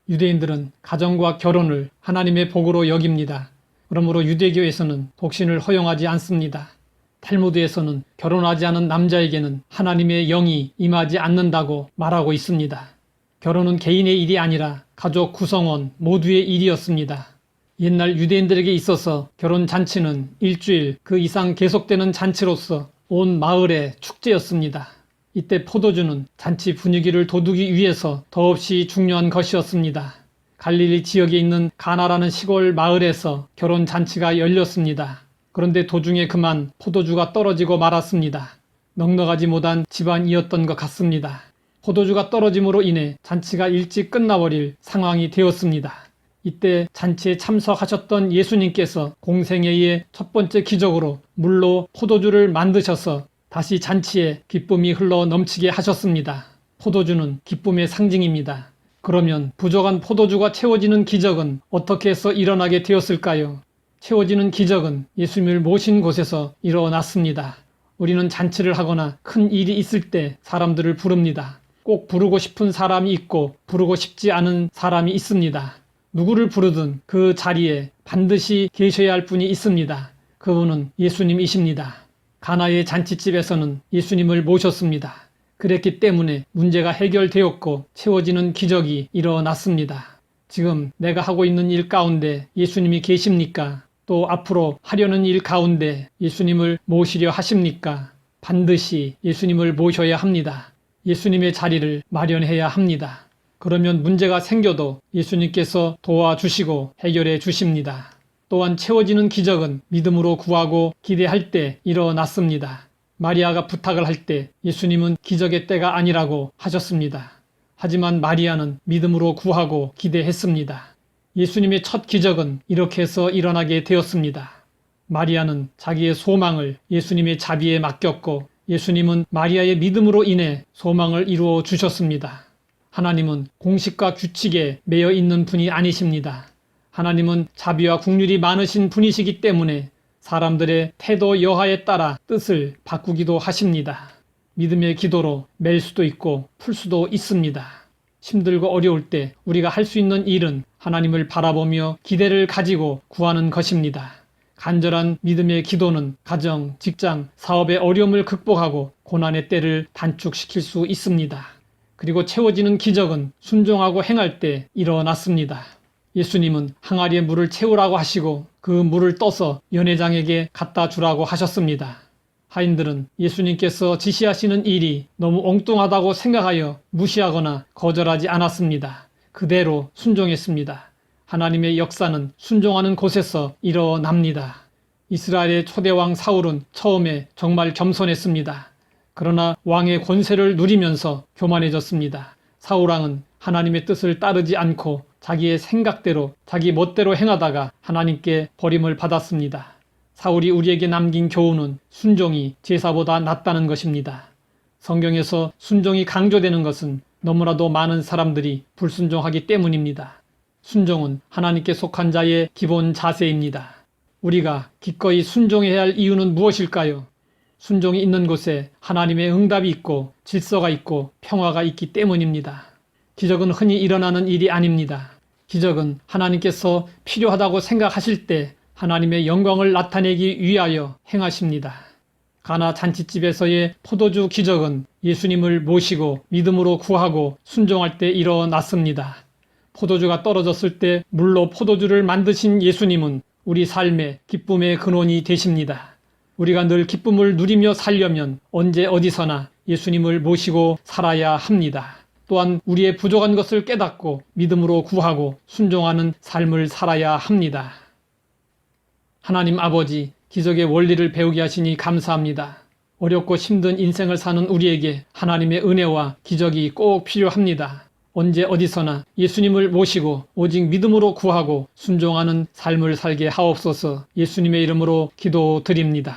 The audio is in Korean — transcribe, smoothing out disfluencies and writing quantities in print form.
유대인들은 가정과 결혼을 하나님의 복으로 여깁니다. 그러므로 유대교에서는 독신을 허용하지 않습니다. 탈무드에서는 결혼하지 않은 남자에게는 하나님의 영이 임하지 않는다고 말하고 있습니다. 결혼은 개인의 일이 아니라 가족 구성원 모두의 일이었습니다. 옛날 유대인들에게 있어서 결혼잔치는 일주일 그 이상 계속되는 잔치로서 온 마을의 축제였습니다. 이때 포도주는 잔치 분위기를 돋우기 위해서 더없이 중요한 것이었습니다. 갈릴리 지역에 있는 가나라는 시골 마을에서 결혼잔치가 열렸습니다. 그런데 도중에 그만 포도주가 떨어지고 말았습니다. 넉넉하지 못한 집안이었던 것 같습니다. 포도주가 떨어짐으로 인해 잔치가 일찍 끝나버릴 상황이 되었습니다. 이때 잔치에 참석하셨던 예수님께서 공생애의 첫 번째 기적으로 물로 포도주를 만드셔서 다시 잔치에 기쁨이 흘러 넘치게 하셨습니다. 포도주는 기쁨의 상징입니다. 그러면 부족한 포도주가 채워지는 기적은 어떻게 해서 일어나게 되었을까요? 채워지는 기적은 예수님을 모신 곳에서 일어났습니다. 우리는 잔치를 하거나 큰 일이 있을 때 사람들을 부릅니다. 꼭 부르고 싶은 사람이 있고 부르고 싶지 않은 사람이 있습니다. 누구를 부르든 그 자리에 반드시 계셔야 할 분이 있습니다. 그분은 예수님이십니다. 가나의 잔치집에서는 예수님을 모셨습니다. 그랬기 때문에 문제가 해결되었고 채워지는 기적이 일어났습니다. 지금 내가 하고 있는 일 가운데 예수님이 계십니까? 또 앞으로 하려는 일 가운데 예수님을 모시려 하십니까? 반드시 예수님을 모셔야 합니다. 예수님의 자리를 마련해야 합니다. 그러면 문제가 생겨도 예수님께서 도와주시고 해결해 주십니다. 또한 채워지는 기적은 믿음으로 구하고 기대할 때 일어났습니다. 마리아가 부탁을 할 때 예수님은 기적의 때가 아니라고 하셨습니다. 하지만 마리아는 믿음으로 구하고 기대했습니다. 예수님의 첫 기적은 이렇게 해서 일어나게 되었습니다. 마리아는 자기의 소망을 예수님의 자비에 맡겼고 예수님은 마리아의 믿음으로 인해 소망을 이루어 주셨습니다. 하나님은 공식과 규칙에 매여 있는 분이 아니십니다. 하나님은 자비와 국률이 많으신 분이시기 때문에 사람들의 태도 여하에 따라 뜻을 바꾸기도 하십니다. 믿음의 기도로 맬 수도 있고 풀 수도 있습니다. 힘들고 어려울 때 우리가 할 수 있는 일은 하나님을 바라보며 기대를 가지고 구하는 것입니다. 간절한 믿음의 기도는 가정, 직장, 사업의 어려움을 극복하고 고난의 때를 단축시킬 수 있습니다. 그리고 채워지는 기적은 순종하고 행할 때 일어났습니다. 예수님은 항아리에 물을 채우라고 하시고 그 물을 떠서 연회장에게 갖다 주라고 하셨습니다. 하인들은 예수님께서 지시하시는 일이 너무 엉뚱하다고 생각하여 무시하거나 거절하지 않았습니다. 그대로 순종했습니다. 하나님의 역사는 순종하는 곳에서 일어납니다. 이스라엘의 초대왕 사울은 처음에 정말 겸손했습니다. 그러나 왕의 권세를 누리면서 교만해졌습니다. 사울왕은 하나님의 뜻을 따르지 않고 자기의 생각대로 자기 멋대로 행하다가 하나님께 버림을 받았습니다. 사울이 우리에게 남긴 교훈은 순종이 제사보다 낫다는 것입니다. 성경에서 순종이 강조되는 것은 너무나도 많은 사람들이 불순종하기 때문입니다. 순종은 하나님께 속한 자의 기본 자세입니다. 우리가 기꺼이 순종해야 할 이유는 무엇일까요? 순종이 있는 곳에 하나님의 응답이 있고 질서가 있고 평화가 있기 때문입니다. 기적은 흔히 일어나는 일이 아닙니다. 기적은 하나님께서 필요하다고 생각하실 때 하나님의 영광을 나타내기 위하여 행하십니다. 가나 잔치집에서의 포도주 기적은 예수님을 모시고 믿음으로 구하고 순종할 때 일어났습니다. 포도주가 떨어졌을 때 물로 포도주를 만드신 예수님은 우리 삶의 기쁨의 근원이 되십니다. 우리가 늘 기쁨을 누리며 살려면 언제 어디서나 예수님을 모시고 살아야 합니다. 또한 우리의 부족한 것을 깨닫고 믿음으로 구하고 순종하는 삶을 살아야 합니다. 하나님 아버지, 기적의 원리를 배우게 하시니 감사합니다. 어렵고 힘든 인생을 사는 우리에게 하나님의 은혜와 기적이 꼭 필요합니다. 언제 어디서나 예수님을 모시고 오직 믿음으로 구하고 순종하는 삶을 살게 하옵소서. 예수님의 이름으로 기도드립니다.